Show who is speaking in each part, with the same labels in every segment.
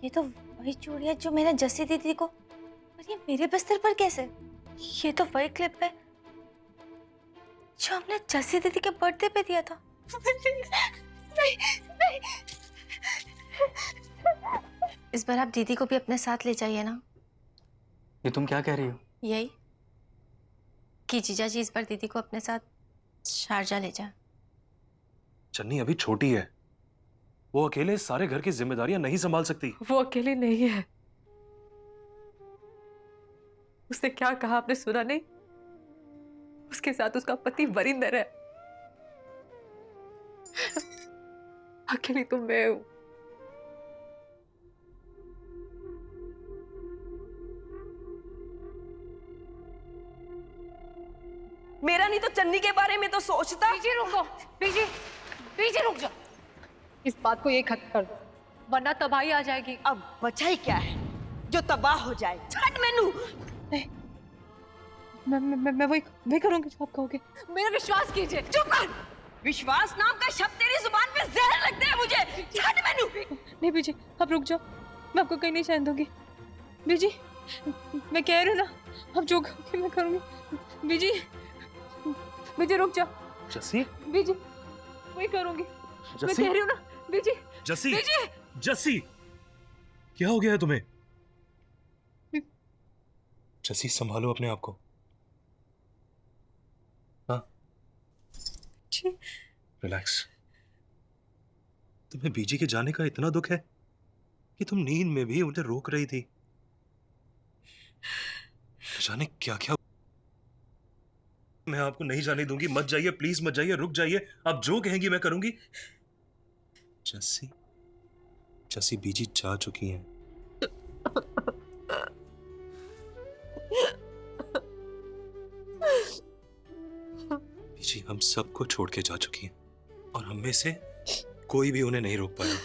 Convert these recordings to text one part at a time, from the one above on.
Speaker 1: ये तो वही चूड़ियां जो मैंने जस्सी दीदी को, और ये मेरे बिस्तर पर कैसे? ये तो वही क्लिप है जो हमने जस्सी दीदी के बर्थडे पे दिया था। नहीं, नहीं। इस बार आप दीदी को भी अपने साथ ले जाइए ना।
Speaker 2: ये तुम क्या कह रही हो?
Speaker 1: यही कि जीजा जी इस बार दीदी को अपने साथ शारजा ले जाए।
Speaker 3: चन्नी अभी छोटी है, वो अकेले सारे घर की जिम्मेदारियां नहीं संभाल सकती।
Speaker 4: वो अकेली नहीं है। उसने क्या कहा आपने सुना नहीं? उसके साथ उसका पति वरिंदर है। अकेली तो मैं हूं।
Speaker 5: मेरा नहीं तो चन्नी के बारे में तो सोचता।
Speaker 4: बीजी रुको, बीजी, बीजी रुक जाओ। इस बात को ये खत्म कर दो, वरना तबाही आ जाएगी।
Speaker 5: अब बचा ही क्या है जो तबाह हो जाए? छट मैनू।
Speaker 4: मैं वही करूंगी जो आप कहोगे। मेरा विश्वास कीजिए।
Speaker 5: चुप कर। विश्वास नाम का शब्द तेरी जुबान पे जहर लगता है मुझे। छट मैनू।
Speaker 4: नहीं बीजी, आप रुक जाओ, मैं आपको कहीं नहीं जाने दूंगी। बीजी, मैं कह रही हूँ ना, आप जो कहोगे मैं करूंगी। बीजी, बीजी रुक जाओ।
Speaker 3: जस्सी,
Speaker 4: बीजी, वही करूंगी। मैं
Speaker 3: जस्सी,
Speaker 4: कह रही हूँ ना, बीजी।
Speaker 3: जस्सी,
Speaker 4: बीजी,
Speaker 3: जस्सी, क्या हो गया है तुम्हें? जस्सी संभालो अपने आप को। हाँ, रिलैक्स। तुम्हें बीजी के जाने का इतना दुख है कि तुम नींद में भी उन्हें रोक रही थी। जाने क्या क्या। मैं आपको नहीं जाने दूंगी। मत जाइए, प्लीज मत जाइए, रुक जाइए। आप जो कहेंगी मैं करूंगी। जस्सी, जस्सी, बीजी जा चुकी हैं। बीजी हम सबको छोड़ के जा चुकी हैं और हम में से कोई भी उन्हें नहीं रोक पाया।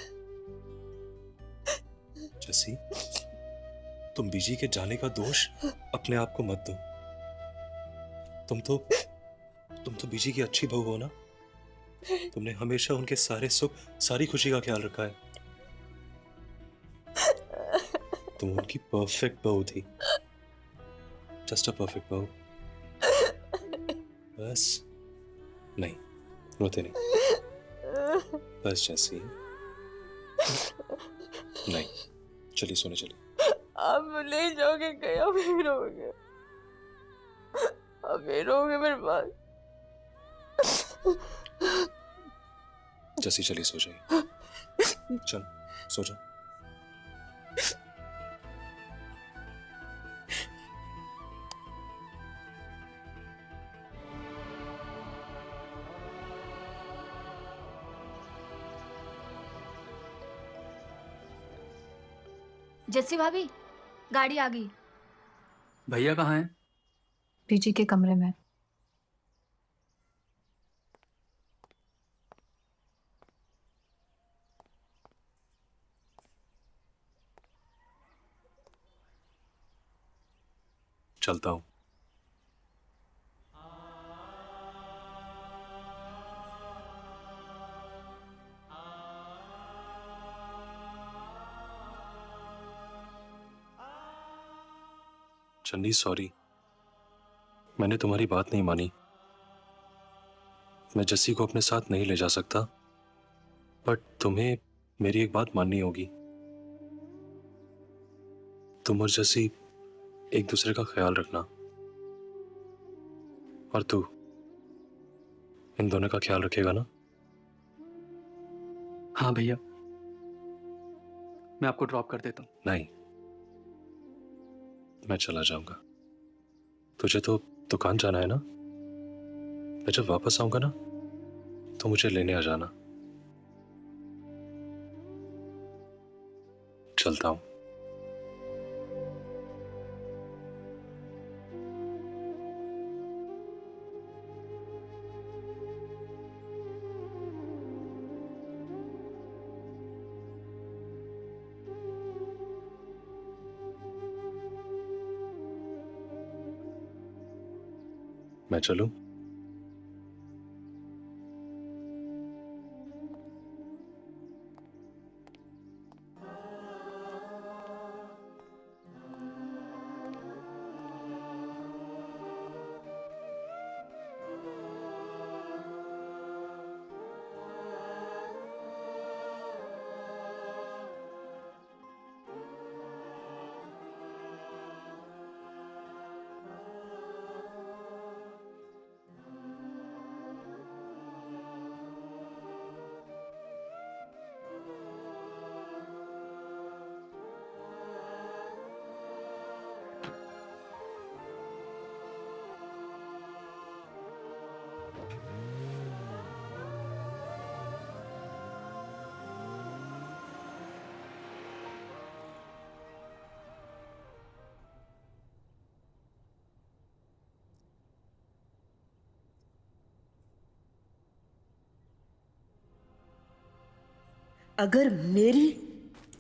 Speaker 3: जस्सी, तुम बीजी के जाने का दोष अपने आप को मत दो। तुम तो बीजी की अच्छी बहू हो ना। तुमने हमेशा उनके सारे सुख, सारी खुशी का ख्याल रखा है। तुम उनकी परफेक्ट बहू थी। जस्ट अ परफेक्ट बहू। बस नहीं, रोते नहीं। बस जैसी नहीं, चलिए सोने चलिए।
Speaker 5: आप ले जाओगे कहीं? आप ही रहोगे, आप ही रहोगे मेरे पास।
Speaker 3: जैसी चलिए सो जाइए। चल सो जाओ।
Speaker 6: जस्सी भाभी, गाड़ी आ गई।
Speaker 2: भैया कहाँ हैं?
Speaker 6: बीजी के कमरे में।
Speaker 3: चलता हूँ। चन्नी सॉरी, मैंने तुम्हारी बात नहीं मानी। मैं जस्सी को अपने साथ नहीं ले जा सकता, बट तुम्हें मेरी एक बात माननी होगी। तुम और जस्सी एक दूसरे का ख्याल रखना, और तू इन दोनों का ख्याल रखेगा ना?
Speaker 2: हाँ भैया, मैं आपको ड्रॉप कर देता हूँ।
Speaker 3: नहीं, मैं चला जाऊंगा। तुझे तो दुकान जाना है ना? मैं जब वापस आऊंगा ना तो मुझे लेने आ जाना। चलता हूं। मैं चलूं?
Speaker 5: अगर मेरी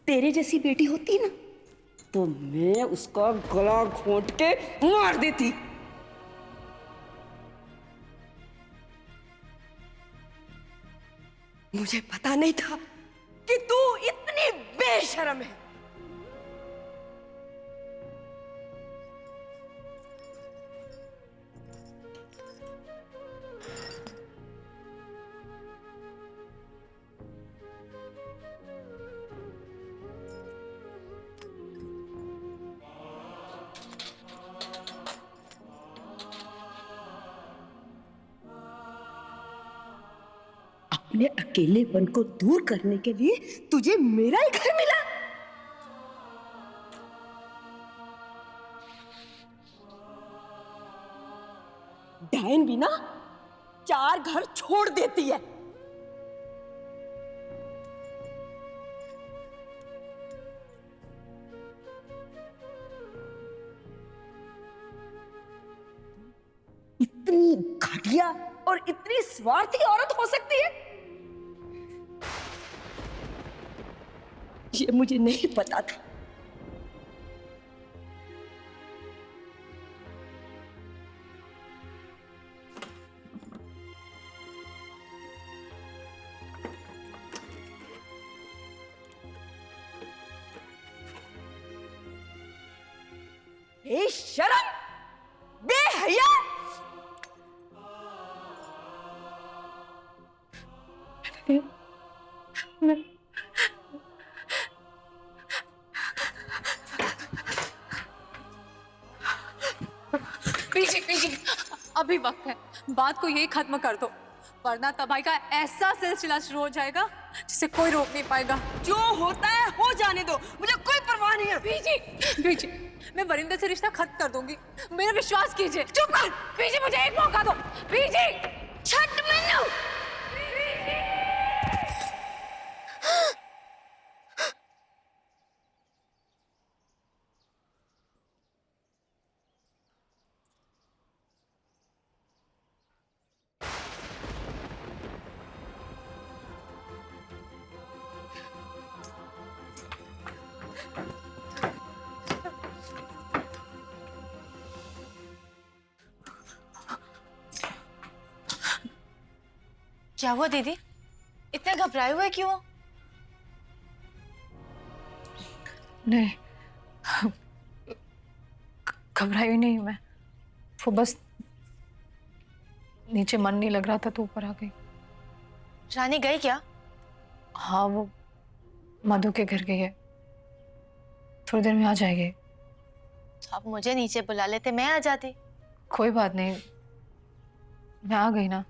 Speaker 5: तेरे जैसी बेटी होती ना तो मैं उसका गला घोंट के मार देती। मुझे पता नहीं था कि तू इतनी बेशर्म है। अपने अकेलेपन को दूर करने के लिए तुझे मेरा ही घर मिला। डायन भी ना 4 घर छोड़ देती है। इतनी घटिया और इतनी स्वार्थी औरत हो सकती है, ये मुझे नहीं पता था। शर्म, बेहया।
Speaker 4: पीछे अभी वक्त है, बात को यही खत्म कर दो, वरना तबाही का ऐसा सिलसिला शुरू हो जाएगा जिसे कोई रोक नहीं पाएगा।
Speaker 5: जो होता है हो जाने दो, मुझे कोई परवाह नहीं है।
Speaker 4: बीजी, मैं वरिंदर से रिश्ता खत्म कर दूंगी, मेरा विश्वास कीजिए। चुप कर बीजी, मुझे एक मौका दो बीजी।
Speaker 5: छट मनु।
Speaker 1: क्या हुआ दीदी, इतने घबराए हुए क्यों?
Speaker 6: नहीं, घबराई नहीं मैं, वो बस नीचे मन नहीं लग रहा था तो ऊपर आ गई।
Speaker 1: रानी गई क्या?
Speaker 6: हाँ, वो मधु के घर गई है, थोड़ी देर में आ जाएगी।
Speaker 1: आप मुझे नीचे बुला लेते, मैं आ जाती।
Speaker 6: कोई बात नहीं, मैं आ गई ना।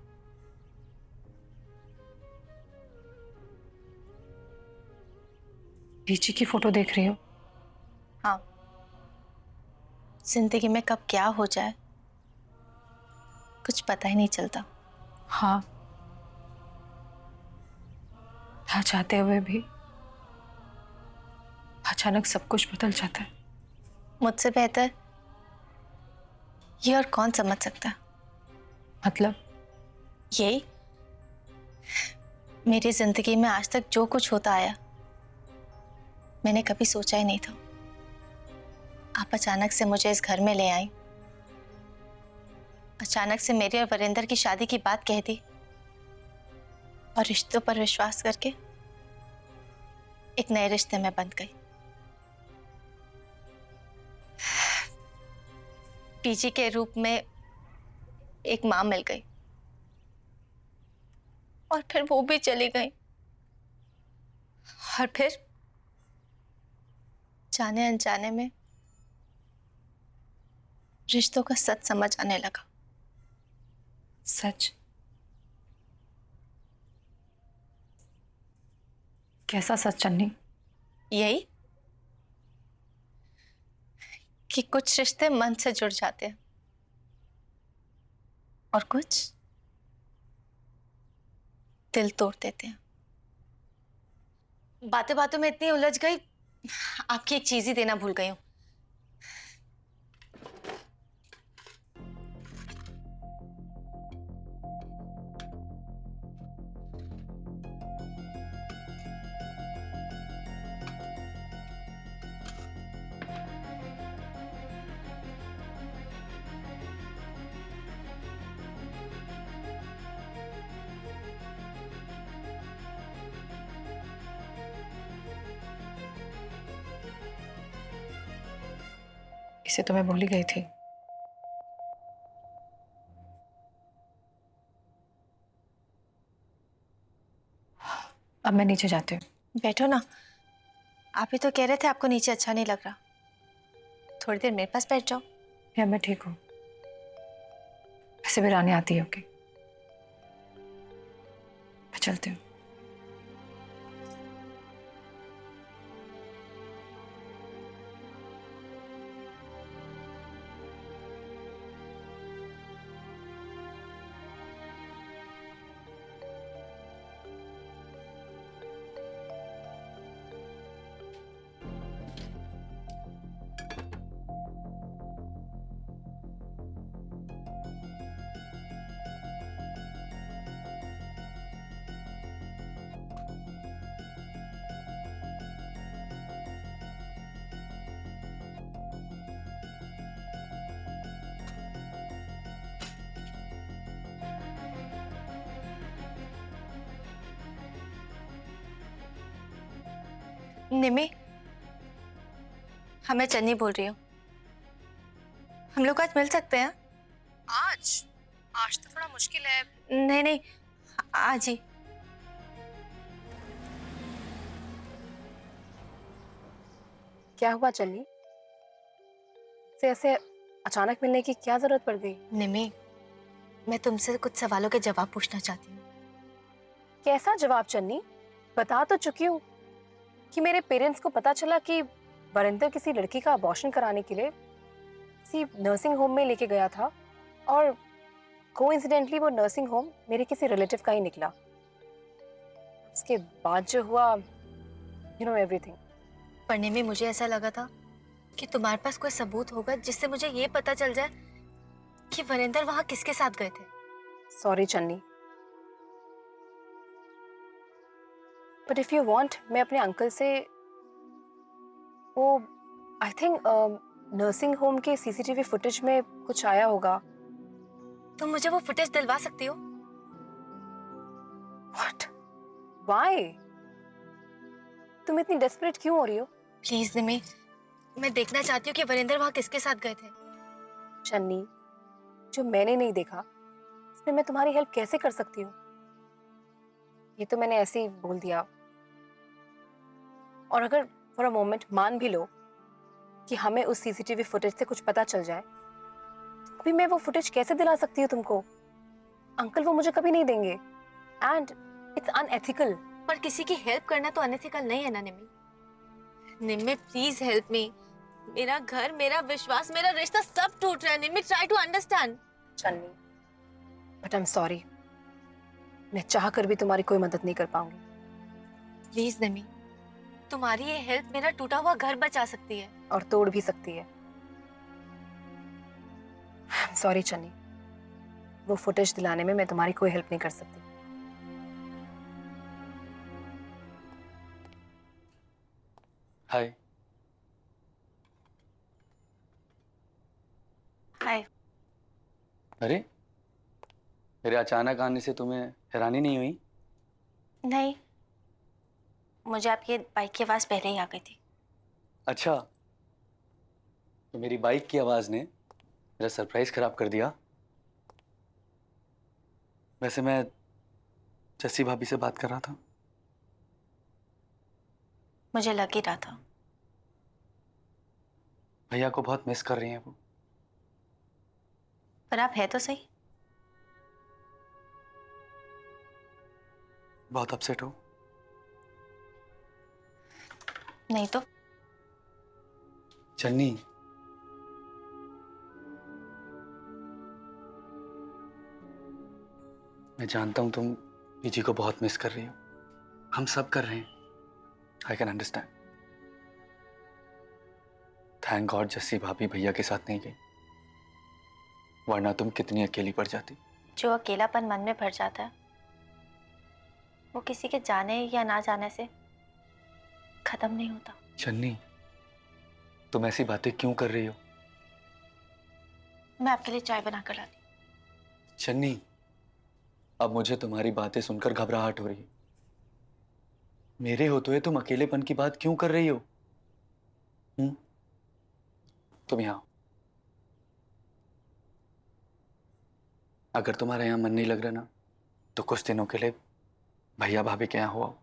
Speaker 6: बीची की फोटो देख रही हो?
Speaker 1: हाँ, जिंदगी में कब क्या हो जाए कुछ पता ही नहीं चलता।
Speaker 6: हाँ, ना चाहते हुए भी अचानक सब कुछ बदल जाता है।
Speaker 1: मुझसे बेहतर ये और कौन समझ सकता?
Speaker 6: मतलब?
Speaker 1: यही, मेरी जिंदगी में आज तक जो कुछ होता आया मैंने कभी सोचा ही नहीं था। आप अचानक से मुझे इस घर में ले आई, अचानक से मेरी और वरिंदर की शादी की बात कह दी और रिश्तों पर विश्वास करके एक नए रिश्ते में बंध गई। पीजी के रूप में एक मां मिल गई और फिर वो भी चली गई, और फिर जाने अनजाने में रिश्तों का सच समझ आने लगा।
Speaker 6: सच? कैसा सच चन्नी?
Speaker 1: यही कि कुछ रिश्ते मन से जुड़ जाते हैं और कुछ दिल तोड़ देते हैं। बातें बातों में इतनी उलझ गई, आपकी एक चीज ही देना भूल गई हूं।
Speaker 6: इसे तो मैं भूल ही गई थी। अब मैं नीचे जाती हूँ।
Speaker 1: बैठो ना, आप ही तो कह रहे थे आपको नीचे अच्छा नहीं लग रहा। थोड़ी देर मेरे पास बैठ जाओ।
Speaker 6: या मैं ठीक हूँ, वैसे भी रानी आती है। ओके, मैं चलती हूँ।
Speaker 1: निमी, हाँ मैं चन्नी बोल रही हूँ। हम लोग आज मिल सकते हैं?
Speaker 6: आज आज तो थोड़ा मुश्किल है।
Speaker 1: नहीं नहीं, आज ही।
Speaker 7: क्या हुआ चन्नी? से ऐसे अचानक मिलने की क्या जरूरत पड़ गई?
Speaker 1: निमी, मैं तुमसे कुछ सवालों के जवाब पूछना चाहती हूँ।
Speaker 7: कैसा जवाब चन्नी? बता तो चुकी हूँ कि मेरे पेरेंट्स को पता चला कि वरिंदर किसी लड़की का अबॉर्शन कराने के लिए किसी नर्सिंग होम में लेके गया था, और कोइंसिडेंटली वो नर्सिंग होम मेरे किसी रिलेटिव का ही निकला। उसके बाद जो हुआ, यू नो एवरीथिंग।
Speaker 1: पढ़ने में मुझे ऐसा लगा था कि तुम्हारे पास कोई सबूत होगा जिससे मुझे ये पता चल जाए कि वरिंदर वहां किसके साथ गए थे।
Speaker 7: Sorry Channi, but if you want, मैं अपने अंकल से वो आई थिंक नर्सिंग होम के सीसीटीवी फुटेज में कुछ आया होगा।
Speaker 1: तुम मुझे वो फुटेज दिलवा सकती हो?
Speaker 7: व्हाट? व्हाई? तुम इतनी डेस्परेट क्यों हो रही हो?
Speaker 1: प्लीज निमी, मैं देखना चाहती हूँ कि वरिंदर वहां किसके साथ गए थे।
Speaker 7: चन्नी, जो मैंने नहीं देखा इसमें मैं तुम्हारी हेल्प कैसे कर सकती हूँ? ये तो मैंने ऐसे ही बोल दिया। और अगर फॉर अ मोमेंट मान भी लो कि हमें उस सीसीटीवी फुटेज से कुछ पता चल जाए, तो भी मैं वो फुटेज कैसे दिला सकती हूँ तुमको? अंकल वो मुझे कभी नहीं देंगे, एंड इट्स अनएथिकल।
Speaker 1: पर किसी की हेल्प करना तो अनएथिकल नहीं है ना निमी। निमी प्लीज हेल्प मी। मेरा घर, मेरा विश्वास, मेरा रिश्ता सब टूट रहा है Nimi. Try to understand.
Speaker 7: Channi, but I am sorry, मैं चाह कर भी तुम्हारी कोई मदद नहीं कर पाऊंगी।
Speaker 1: प्लीज निमी, तुम्हारी ये हेल्प मेरा टूटा हुआ घर बचा सकती है।
Speaker 7: और तोड़ भी सकती है। सॉरी चन्नी, वो फुटेज दिलाने में मैं तुम्हारी कोई हेल्प नहीं कर सकती।
Speaker 2: हाय।
Speaker 1: हाय।
Speaker 2: अरे, मेरे अचानक आने से तुम्हें हैरानी नहीं हुई?
Speaker 1: नहीं, मुझे आपकी बाइक की आवाज पहले ही आ गई थी।
Speaker 2: अच्छा, तो मेरी बाइक की आवाज ने मेरा सरप्राइज खराब कर दिया। वैसे मैं जस्सी भाभी से बात कर रहा था।
Speaker 1: मुझे लग ही रहा था।
Speaker 2: भैया को बहुत मिस कर रही हैं वो।
Speaker 1: पर आप है तो सही।
Speaker 2: बहुत अपसेट हो?
Speaker 1: नहीं तो।
Speaker 2: चन्नी, मैं जानता हूं तुम बीजी को बहुत मिस कर रही हो। हम सब कर रहे हैं। I can understand. Thank God Jassi भाभी भैया के साथ नहीं गई, वरना तुम कितनी अकेली पड़ जाती।
Speaker 1: जो अकेलापन मन में भर जाता है वो किसी के जाने या ना जाने से खत्म नहीं होता।
Speaker 2: चन्नी, तुम ऐसी बातें क्यों कर रही हो?
Speaker 1: मैं आपके लिए चाय बना कर लाती।
Speaker 2: चन्नी, अब मुझे तुम्हारी बातें सुनकर घबराहट हो रही है। मेरे होते हुए तुम अकेलेपन की बात क्यों कर रही हो? तुम यहाँ आओ। अगर तुम्हारा यहाँ मन नहीं लग रहा ना तो कुछ दिनों के लिए भैया भाभी के यहाँ हो।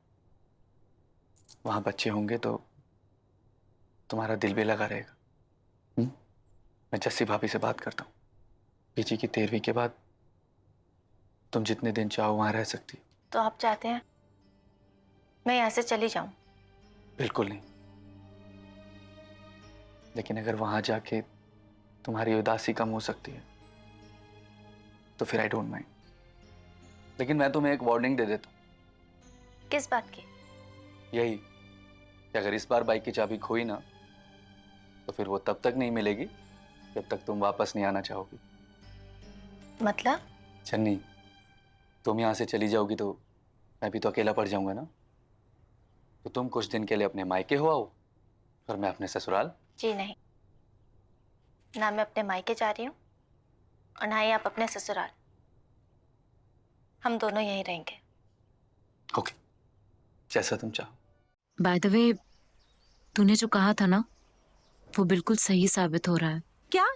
Speaker 2: वहां बच्चे होंगे तो तुम्हारा दिल भी लगा रहेगा। मैं जस्सी भाभी से बात करता हूँ। पीजी की 13वीं के बाद तुम जितने दिन चाहो वहां रह सकती हो।
Speaker 1: तो आप चाहते हैं मैं यहाँ से चली जाऊं?
Speaker 2: बिल्कुल नहीं, लेकिन अगर वहां जाके तुम्हारी उदासी कम हो सकती है तो फिर आई डोंट माइंड। लेकिन मैं तुम्हें एक वार्निंग दे देता हूँ।
Speaker 1: किस बात की?
Speaker 2: यही कि अगर इस बार बाइक की चाबी खोई ना तो फिर वो तब तक नहीं मिलेगी जब तक तुम वापस नहीं आना चाहोगी।
Speaker 1: मतलब?
Speaker 2: चन्नी, तुम यहाँ से चली जाओगी तो मैं भी तो अकेला पड़ जाऊंगा ना। तो तुम कुछ दिन के लिए अपने मायके हो आओ और मैं अपने ससुराल।
Speaker 1: जी नहीं, ना मैं अपने मायके जा रही हूँ और ना ही आप अपने ससुराल। हम दोनों यहीं रहेंगे।
Speaker 2: ओके, जैसा तुम चाहो।
Speaker 8: बाय द वे, तूने जो कहा था ना वो बिल्कुल सही साबित हो रहा है।
Speaker 5: क्या?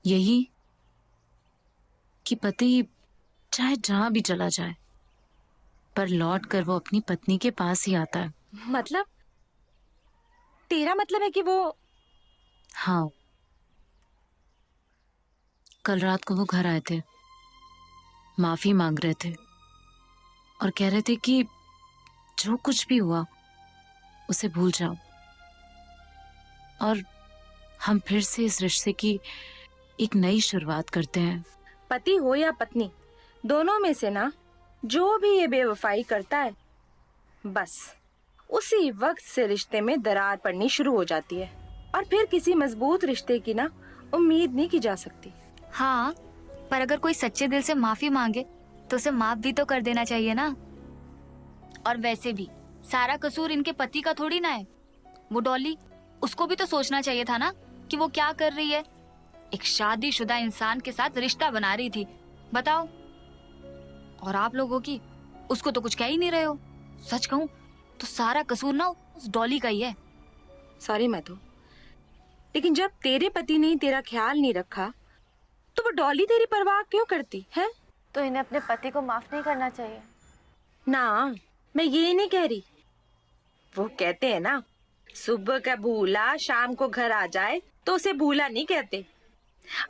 Speaker 8: यही कि पति चाहे जहां भी चला जाए पर लौट कर वो अपनी पत्नी के पास ही आता है।
Speaker 5: मतलब तेरा मतलब है कि वो?
Speaker 8: हाँ, कल रात को वो घर आए थे, माफी मांग रहे थे और कह रहे थे कि जो कुछ भी हुआ उसे भूल जाओ और हम फिर से इस रिश्ते की एक नई शुरुआत करते हैं।
Speaker 5: पति हो या पत्नी, दोनों में से ना जो भी ये बेवफाई करता है बस उसी वक्त से रिश्ते में दरार पड़नी शुरू हो जाती है और फिर किसी मजबूत रिश्ते की ना उम्मीद नहीं की जा सकती।
Speaker 9: हाँ, पर अगर कोई सच्चे दिल से माफी मांगे तो उसे माफ भी तो कर देना चाहिए ना। और वैसे भी सारा कसूर इनके पति का थोड़ी ना है। वो डॉली, उसको भी तो सोचना चाहिए था ना कि वो क्या कर रही है। एक शादीशुदा इंसान के साथ रिश्ता बना रही थी, बताओ। और आप लोगों की उसको तो कुछ कह ही नहीं रहे हो। सच कहूँ तो सारा कसूर ना उस डॉली का ही है।
Speaker 5: सॉरी मैं तो, लेकिन जब तेरे पति ने तेरा ख्याल नहीं रखा तो वो डॉली तेरी परवाह क्यों करती है?
Speaker 1: तो इन्हें अपने पति को माफ नहीं करना चाहिए?
Speaker 5: ना, मैं ये नहीं कह रही। वो कहते हैं ना, सुबह का भूला शाम को घर आ जाए तो उसे भूला नहीं कहते।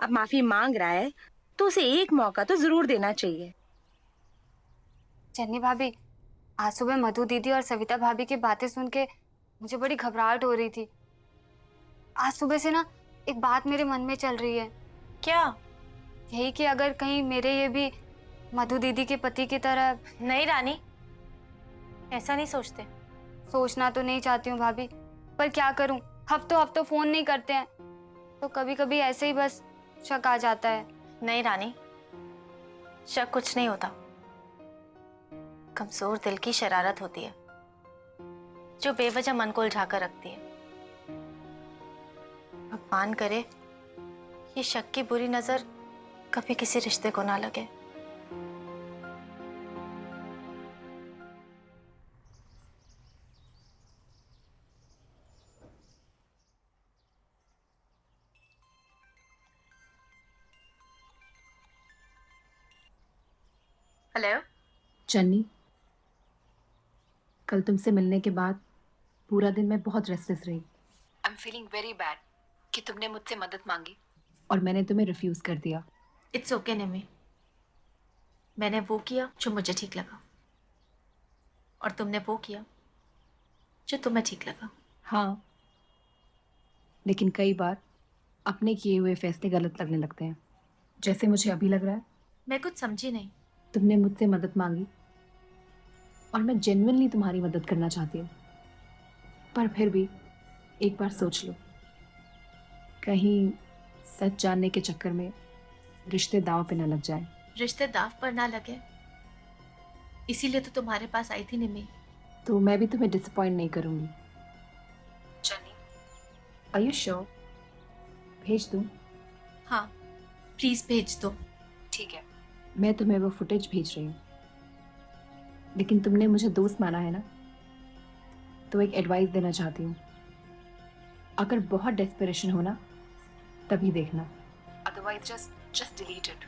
Speaker 5: अब माफी मांग रहा है तो उसे एक मौका तो जरूर देना चाहिए।
Speaker 9: चन्नी भाभी, आज सुबह मधु दीदी और सविता भाभी की बातें सुन के मुझे बड़ी घबराहट हो रही थी। आज सुबह से ना एक बात मेरे मन में चल रही है।
Speaker 1: क्या?
Speaker 9: यही कि अगर कहीं मेरे ये भी मधु दीदी के पति की तरह।
Speaker 1: नहीं रानी, ऐसा नहीं सोचते।
Speaker 9: सोचना तो नहीं चाहती हूँ भाभी, पर क्या करूँ, हफ्तों हफ्तों फोन नहीं करते हैं तो कभी कभी ऐसे ही बस शक आ जाता है।
Speaker 1: नहीं रानी, शक कुछ नहीं होता। कमजोर दिल की शरारत होती है जो बेवजह मन को उलझा कर रखती है। भगवान करे ये शक की बुरी नजर कभी किसी रिश्ते को ना लगे। हेलो
Speaker 6: चन्नी, कल तुमसे मिलने के बाद पूरा दिन मैं बहुत रेस्टलेस रही। I am feeling very bad कि तुमने मुझसे मदद मांगी और मैंने तुम्हें रिफ्यूज कर दिया।
Speaker 1: इट्स ओके निमी, मैंने वो किया जो मुझे ठीक लगा और तुमने वो किया जो तुम्हें ठीक लगा।
Speaker 6: हाँ, लेकिन कई बार अपने किए हुए फैसले गलत लगने लगते हैं, जैसे मुझे अभी लग रहा है।
Speaker 1: मैं कुछ समझी नहीं।
Speaker 6: तुमने मुझसे मदद मांगी और मैं जेन्युइनली तुम्हारी मदद करना चाहती हूँ, पर फिर भी एक बार सोच लो, कहीं सच जानने के चक्कर में रिश्ते दांव पे न लग जाए।
Speaker 1: रिश्ते दाव पर ना लगे इसीलिए तो तुम्हारे पास आई थी निमी।
Speaker 6: तो मैं भी तुम्हें डिसअपॉइंट नहीं करूँगी। Channi, are you sure? भेज दूँ?
Speaker 1: हाँ प्लीज भेज दो।
Speaker 6: ठीक है, मैं तुम्हें वो फुटेज भेज रही हूँ। लेकिन तुमने मुझे दोस्त माना है ना, तो एक एडवाइस देना चाहती हूँ। अगर बहुत डेस्परेशन हो ना तभी देखना, अदरवाइज जस्ट डिलीट इट।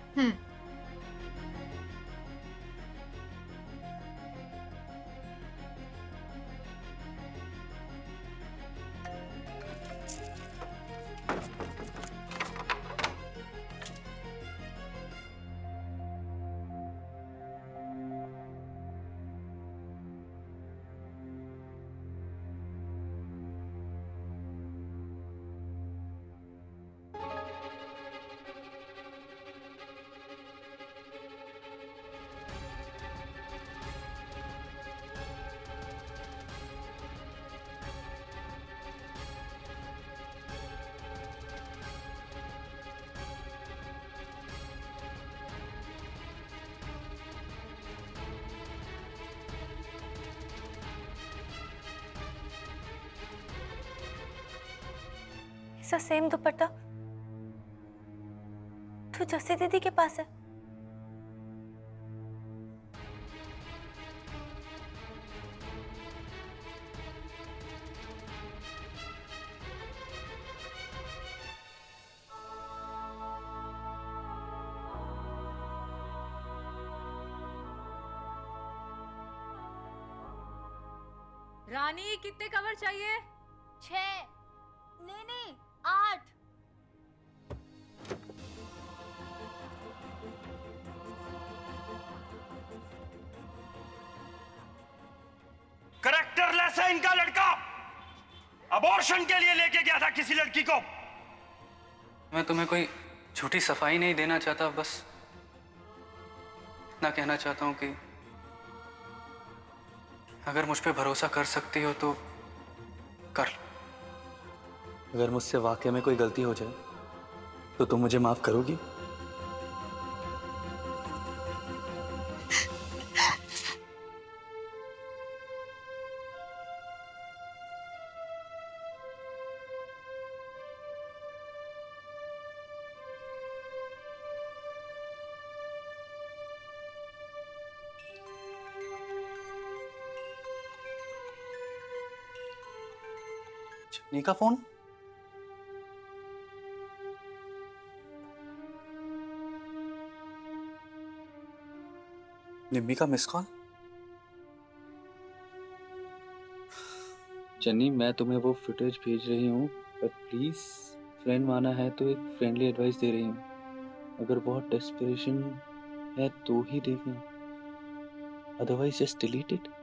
Speaker 1: ऐसा सेम दुपट्टा तो जसी दीदी के पास है।
Speaker 4: रानी कितने कवर चाहिए?
Speaker 9: 6 नहीं 8।
Speaker 10: करेक्टरलेस है इनका लड़का। अबॉर्शन के लिए लेके गया था किसी लड़की को।
Speaker 2: मैं तुम्हें कोई झूठी सफाई नहीं देना चाहता, बस इतना कहना चाहता हूं कि अगर मुझ पे भरोसा कर सकती हो तो कर लो। अगर मुझसे वाकई में कोई गलती हो जाए तो तुम मुझे माफ करोगी? चन्नी का फोन? निम्मी का मिस कॉल? चन्नी, मैं तुम्हें वो फुटेज भेज रही हूँ, पर प्लीज फ्रेंड माना है तो एक फ्रेंडली एडवाइस दे रही हूँ। अगर बहुत डेस्परेशन है तो ही देखना, अदरवाइज जस्ट डिलीट इट।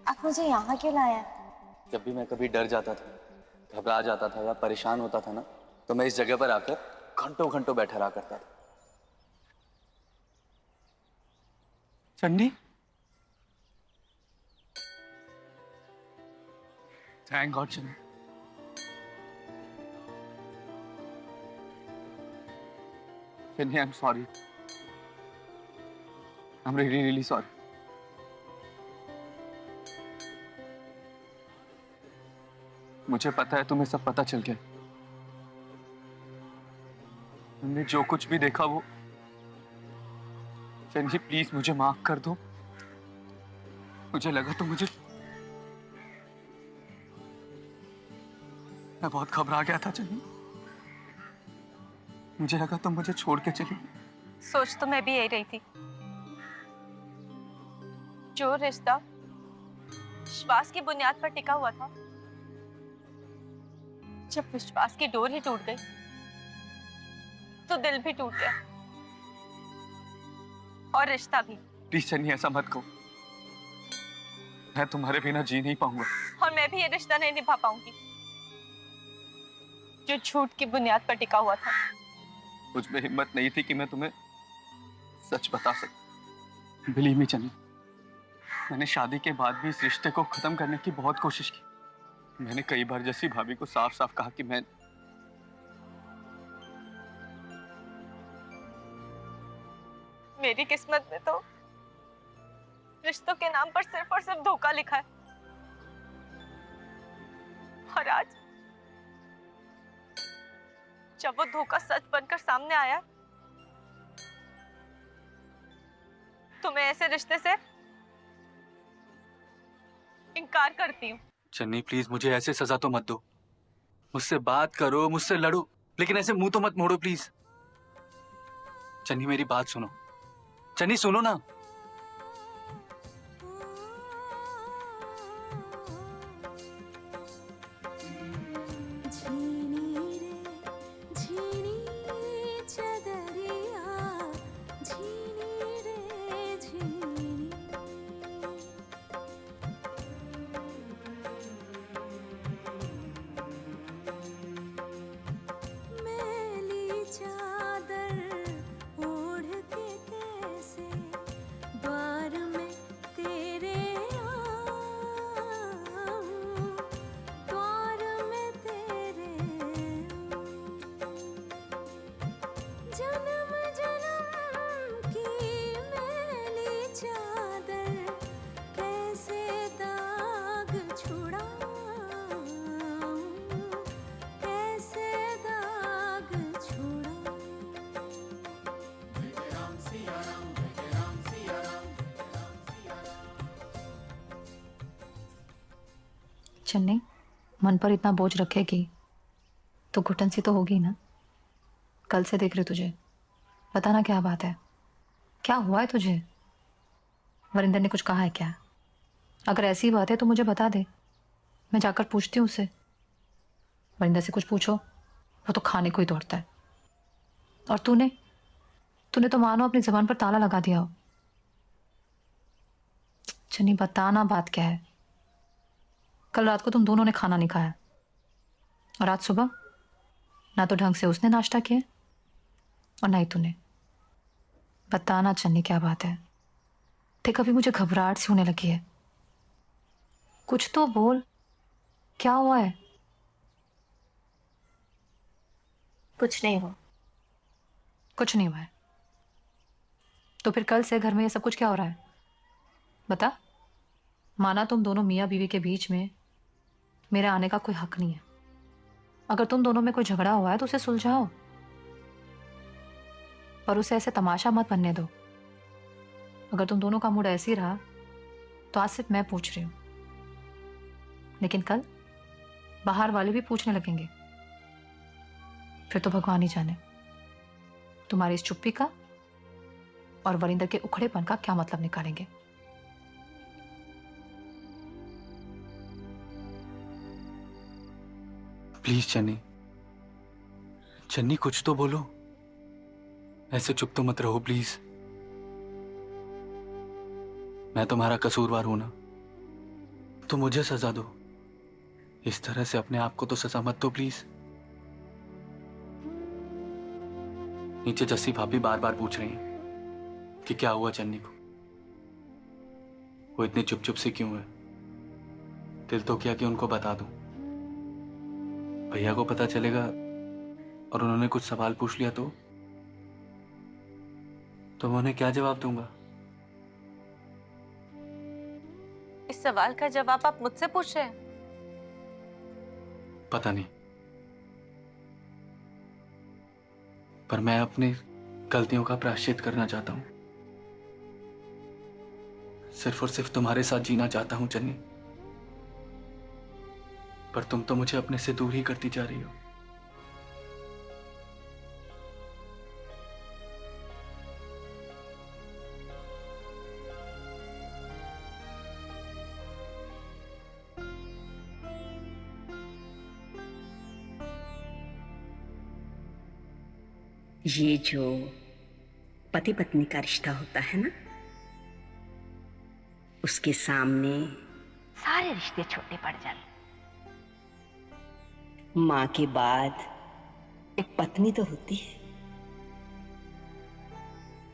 Speaker 1: आप मुझे यहाँ क्यों लाया?
Speaker 2: जब भी मैं कभी डर जाता था, घबरा जाता था या परेशान होता था ना, तो मैं इस जगह पर आकर घंटों घंटों बैठा रहा करता था। Channi, thank God Channi. Channi, I am sorry. I am really really sorry. मुझे पता है तुम्हें सब पता चल गया। तुमने जो कुछ भी देखा वो, चन्नी प्लीज मुझे माफ कर दो। मुझे लगा तो मुझे, मैं बहुत घबरा गया था चन्नी। मुझे लगा तुम मुझे छोड़ के चली।
Speaker 1: सोच तो मैं भी यही रही थी। जो रिश्ता विश्वास की बुनियाद पर टिका हुआ था, जब विश्वास की डोर ही टूट गई तो दिल भी टूट गया और रिश्ता भी।
Speaker 2: प्लीज चन्नी ऐसा मत कहो, मैं तुम्हारे बिना जी नहीं पाऊंगा।
Speaker 1: और मैं भी ये रिश्ता नहीं निभा पाऊंगी जो झूठ की बुनियाद पर टिका हुआ था।
Speaker 2: मुझ में हिम्मत नहीं थी कि मैं तुम्हें सच बता सकूं। बिलीव मी चन्नी, मैंने शादी के बाद भी इस रिश्ते को खत्म करने की बहुत कोशिश की। मैंने कई बार जसी भाभी को साफ साफ कहा कि मैं
Speaker 1: मेरी किस्मत में तो रिश्तों के नाम पर सिर्फ और सिर्फ धोखा लिखा है। और आज जब वो धोखा सच बनकर सामने आया तो मैं ऐसे रिश्ते से इनकार करती हूँ।
Speaker 2: चन्नी प्लीज मुझे ऐसे सजा तो मत दो। मुझसे बात करो, मुझसे लड़ो, लेकिन ऐसे मुंह तो मत मोड़ो प्लीज। चन्नी मेरी बात सुनो। चन्नी सुनो ना।
Speaker 6: चन्नी, मन पर इतना बोझ रखेगी तो घुटन सी तो होगी ना। कल से देख रही तुझे, पता ना क्या बात है, क्या हुआ है तुझे? वरिंदर ने कुछ कहा है क्या? अगर ऐसी बात है तो मुझे बता दे, मैं जाकर पूछती हूँ उससे। वरिंदर से कुछ पूछो, वो तो खाने को ही दौड़ता है। और तूने तो मानो अपनी जबान पर ताला लगा दिया हो। चन्नी, बताना बात क्या है? कल रात को तुम दोनों ने खाना नहीं खाया और आज सुबह ना तो ढंग से उसने नाश्ता किया और ना ही तूने। बताना चन्नी, क्या बात है? देख, अभी मुझे घबराहट सी होने लगी है। कुछ तो बोल, क्या हुआ है?
Speaker 1: कुछ नहीं हुआ।
Speaker 6: कुछ नहीं हुआ है तो फिर कल से घर में ये सब कुछ क्या हो रहा है? बता। माना तुम दोनों मियाँ बीवी के बीच में मेरे आने का कोई हक नहीं है। अगर तुम दोनों में कोई झगड़ा हुआ है तो उसे सुलझाओ, पर उसे ऐसे तमाशा मत बनने दो। अगर तुम दोनों का मूड ऐसे ही रहा तो आज सिर्फ मैं पूछ रही हूं, लेकिन कल बाहर वाले भी पूछने लगेंगे। फिर तो भगवान ही जाने तुम्हारी इस चुप्पी का और वरिंदर के उखड़ेपन का क्या मतलब निकालेंगे।
Speaker 2: प्लीज चन्नी, चन्नी कुछ तो बोलो, ऐसे चुप तो मत रहो प्लीज। मैं तुम्हारा कसूरवार हूं ना, तो मुझे सजा दो। इस तरह से अपने आप को तो सजा मत दो प्लीज। नीचे जस्सी भाभी बार बार पूछ रही हैं कि क्या हुआ चन्नी को, वो इतनी चुप चुप से क्यों है। दिल तो किया कि उनको बता दूं, भैया को पता चलेगा और उन्होंने कुछ सवाल पूछ लिया तो मैं उन्हें क्या जवाब दूंगा?
Speaker 1: इस सवाल का जवाब आप मुझसे पूछ रहे हैं?
Speaker 2: पता नहीं, पर मैं अपनी गलतियों का प्रायश्चित करना चाहता हूं। सिर्फ और सिर्फ तुम्हारे साथ जीना चाहता हूं चन्नी, पर तुम तो मुझे अपने से दूर ही करती जा रही हो।
Speaker 11: ये जो पति पत्नी का रिश्ता होता है ना, उसके सामने सारे रिश्ते छोटे पड़ जाते। माँ के बाद एक पत्नी तो होती है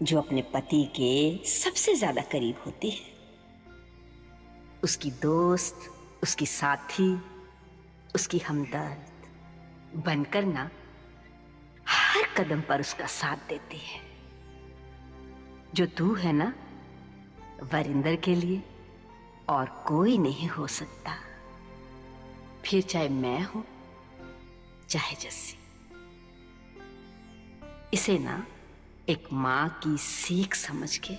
Speaker 11: जो अपने पति के सबसे ज्यादा करीब होती है। उसकी दोस्त, उसकी साथी, उसकी हमदर्द बनकर ना हर कदम पर उसका साथ देती है। जो तू है ना, वरिंदर के लिए और कोई नहीं हो सकता। फिर चाहे मैं हूं चाहे जस्सी। इसे ना एक मां की सीख समझ के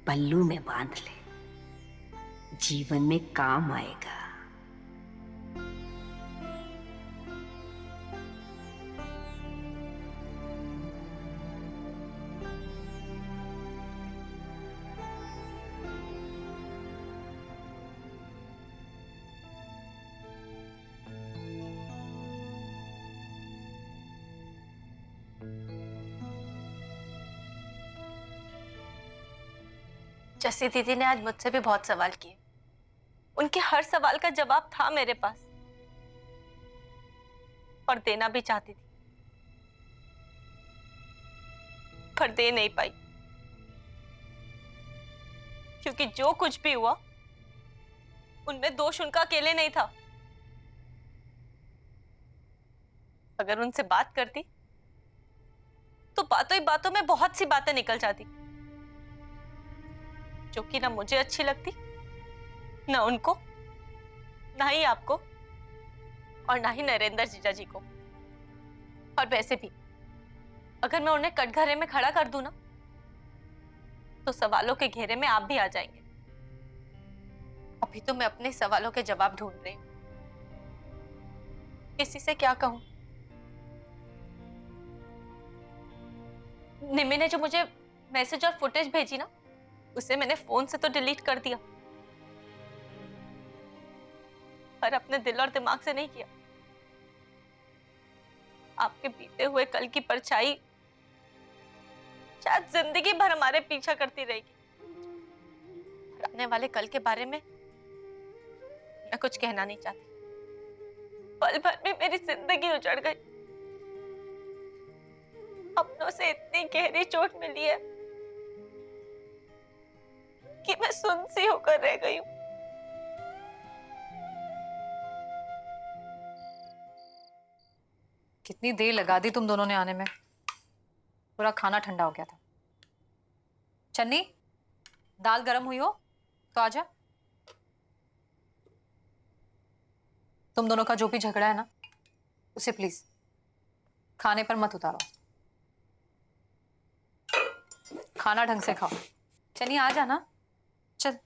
Speaker 11: पल्लू में बांध ले, जीवन में काम आएगा।
Speaker 1: जस्सी दीदी ने आज मुझसे भी बहुत सवाल किए। उनके हर सवाल का जवाब था मेरे पास और देना भी चाहती थी, पर दे नहीं पाई, क्योंकि जो कुछ भी हुआ उनमें दोष उनका अकेले नहीं था। अगर उनसे बात करती तो बातों ही बातों में बहुत सी बातें निकल जाती, जो कि ना मुझे अच्छी लगती, ना उनको, ना ही आपको, और ना ही नरेंद्र जीजा जी को। और वैसे भी अगर मैं उन्हें कटघरे में खड़ा कर दूं ना, तो सवालों के घेरे में आप भी आ जाएंगे। अभी तो मैं अपने सवालों के जवाब ढूंढ रही हूँ। किसी से क्या कहूँ? निम्मी ने जो मुझे मैसेज और फुटेज भेजी ना, उसे मैंने फोन से तो डिलीट कर दिया, पर अपने दिल और दिमाग से नहीं किया। आपके बीते हुए कल की परछाई शायद जिंदगी भर हमारे पीछा करती रहेगी। आने वाले कल के बारे में मैं कुछ कहना नहीं चाहती। पल भर में मेरी जिंदगी उजड़ गई। अपनों से इतनी गहरी चोट मिली है कि मैं सुन सी होकर रह गई हूँ।
Speaker 12: कितनी देर लगा दी तुम दोनों ने आने में? पूरा खाना ठंडा हो गया था। चन्नी, दाल गर्म हुई हो तो आजा। तुम दोनों का जो भी झगड़ा है ना, उसे प्लीज खाने पर मत उतारो। खाना ढंग से खाओ। चन्नी आ जाना, चल।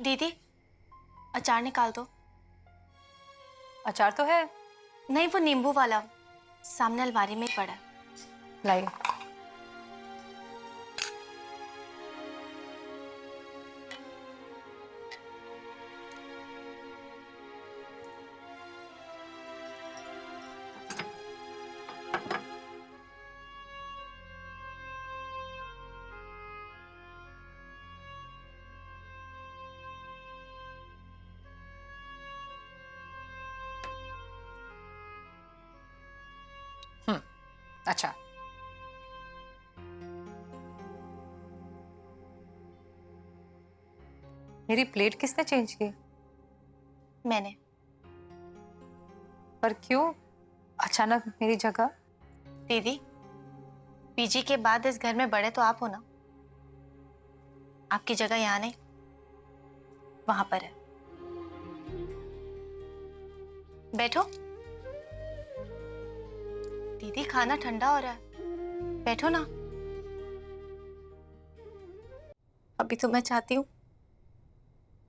Speaker 1: दीदी, अचार निकाल दो।
Speaker 12: अचार तो है।
Speaker 1: नहीं, वो नींबू वाला सामने अलमारी में ही पड़ा है।
Speaker 12: लाइए। अच्छा, मेरी प्लेट किसने चेंज की?
Speaker 1: मैंने।
Speaker 12: पर क्यों अचानक मेरी जगह?
Speaker 1: दीदी, पीजी के बाद इस घर में बड़े तो आप हो ना। आपकी जगह यहाँ नहीं, वहां पर है। बैठो। दीदी, खाना ठंडा हो रहा है, बैठो ना। अभी तो मैं चाहती हूँ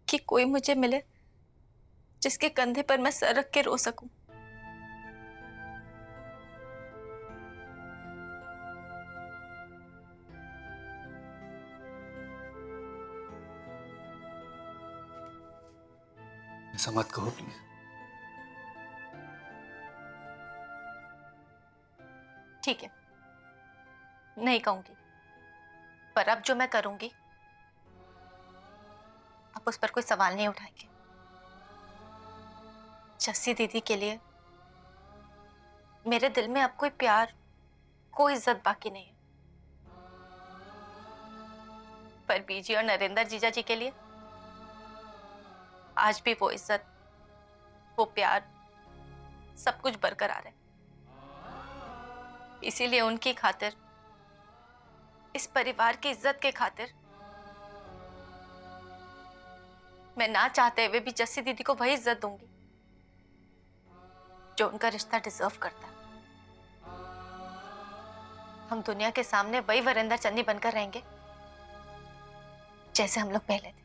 Speaker 1: कि कोई मुझे मिले जिसके कंधे पर मैं सर रख के रो सकूं।
Speaker 2: ऐसा मत कहो प्लीज।
Speaker 1: ठीक है, नहीं कहूंगी, पर अब जो मैं करूंगी आप उस पर कोई सवाल नहीं उठाएंगे। जस्सी दीदी के लिए मेरे दिल में अब कोई प्यार, कोई इज्जत बाकी नहीं है। पर बीजी और नरेंद्र जीजा जी के लिए आज भी वो इज्जत, वो प्यार, सब कुछ बरकरार है। इसीलिए उनकी खातिर, इस परिवार की इज्जत के खातिर, मैं ना चाहते हुए भी जस्सी दीदी को वही इज्जत दूंगी जो उनका रिश्ता डिजर्व करता है। हम दुनिया के सामने वही वरिंदर चन्नी बनकर रहेंगे जैसे हम लोग पहले थे।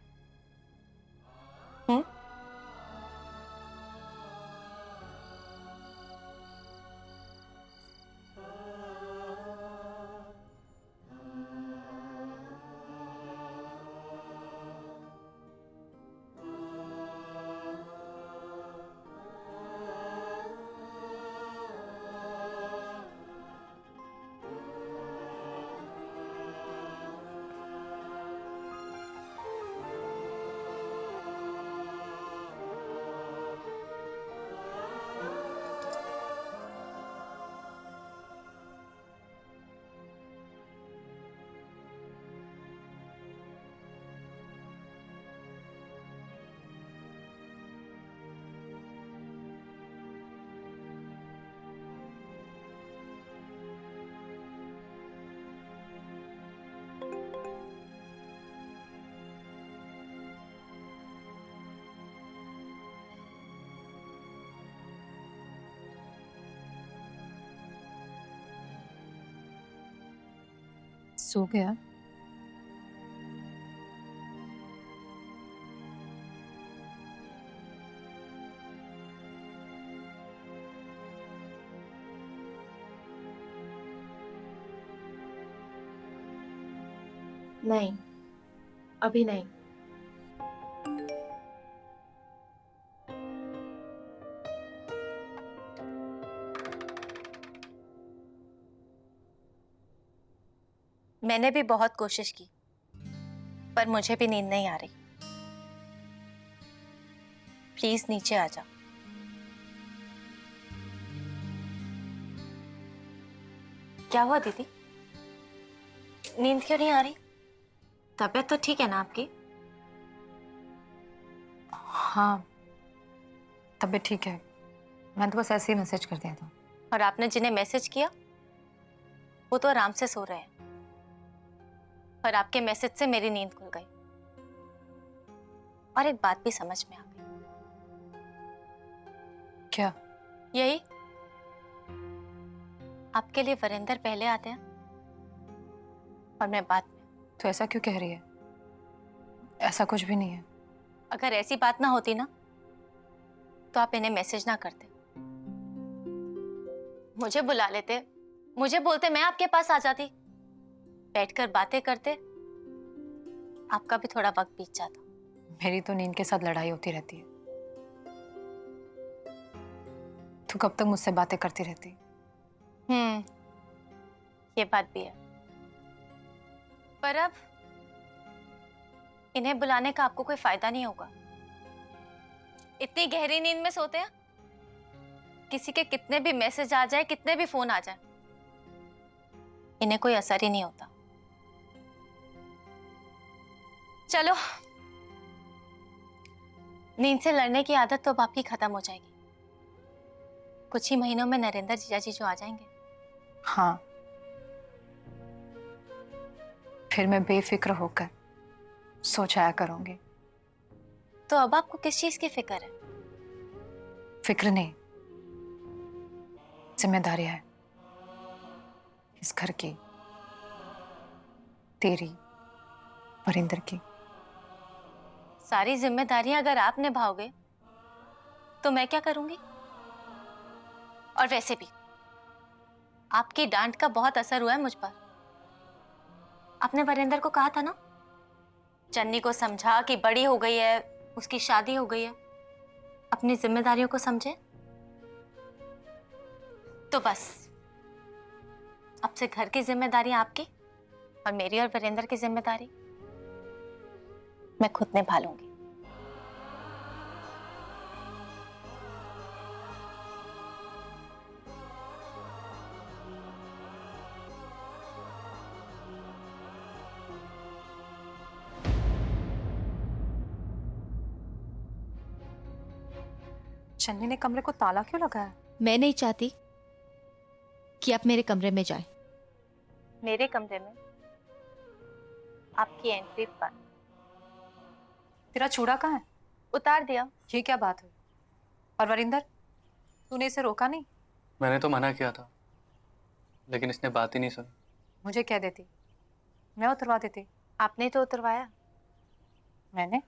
Speaker 12: सो गया?
Speaker 1: नहीं, अभी नहीं। मैंने भी बहुत कोशिश की, पर मुझे भी नींद नहीं आ रही। प्लीज नीचे आ जा। क्या हुआ दीदी? नींद क्यों नहीं आ रही? तबीयत तो ठीक है ना आपकी?
Speaker 12: हाँ, तबीयत ठीक है। मैंने तो बस ऐसे ही मैसेज कर दिया था।
Speaker 1: और आपने जिन्हें मैसेज किया वो तो आराम से सो रहे हैं, और आपके मैसेज से मेरी नींद खुल गई। और एक बात भी समझ में आ गई।
Speaker 12: क्या?
Speaker 1: यही, आपके लिए वरिंदर पहले आते हैं और मैं बाद में।
Speaker 12: तो ऐसा क्यों कह रही है? ऐसा कुछ भी नहीं है।
Speaker 1: अगर ऐसी बात ना होती ना तो आप इन्हें मैसेज ना करते, मुझे बुला लेते, मुझे बोलते, मैं आपके पास आ जाती, बैठकर बातें करते, आपका भी थोड़ा वक्त बीत जाता।
Speaker 12: मेरी तो नींद के साथ लड़ाई होती रहती है। तू कब तक मुझसे बातें करती रहती?
Speaker 1: ये बात भी है। पर अब इन्हें बुलाने का आपको कोई फायदा नहीं होगा। इतनी गहरी नींद में सोते हैं, किसी के कितने भी मैसेज आ जाए, कितने भी फोन आ जाए, इन्हें कोई असर ही नहीं होता। चलो, नींद से लड़ने की आदत तो अब आपकी खत्म हो जाएगी। कुछ ही महीनों में नरेंद्र जीजा जी जो आ जाएंगे।
Speaker 12: हाँ, फिर मैं बेफिक्र होकर सो जाया करूंगी।
Speaker 1: तो अब आपको किस चीज की फिक्र है?
Speaker 12: फिक्र नहीं, जिम्मेदारियां है। इस घर की, तेरी, वरिंदर की।
Speaker 1: सारी जिम्मेदारियां अगर आप निभाओगे तो मैं क्या करूंगी? और वैसे भी आपकी डांट का बहुत असर हुआ है मुझ पर। आपने वरिंदर को कहा था ना, चन्नी को समझा कि बड़ी हो गई है, उसकी शादी हो गई है, अपनी जिम्मेदारियों को समझे। तो बस अब से घर की जिम्मेदारी आपकी और मेरी और वरिंदर की जिम्मेदारी मैं खुद निभा लूंगी।
Speaker 12: चन्नी ने कमरे को ताला क्यों लगाया?
Speaker 1: मैं नहीं चाहती कि आप मेरे कमरे में जाएं। मेरे कमरे में आपकी एंट्री पर।
Speaker 12: तेरा चूड़ा कहाँ है?
Speaker 1: उतार दिया।
Speaker 12: ये क्या बात हुई? और वरिंदर, तूने इसे रोका नहीं?
Speaker 2: मैंने तो मना किया था, लेकिन इसने बात ही नहीं सुनी।
Speaker 12: मुझे कह देती, मैं उतरवा देती।
Speaker 1: आपने तो उतरवाया।
Speaker 12: मैंने?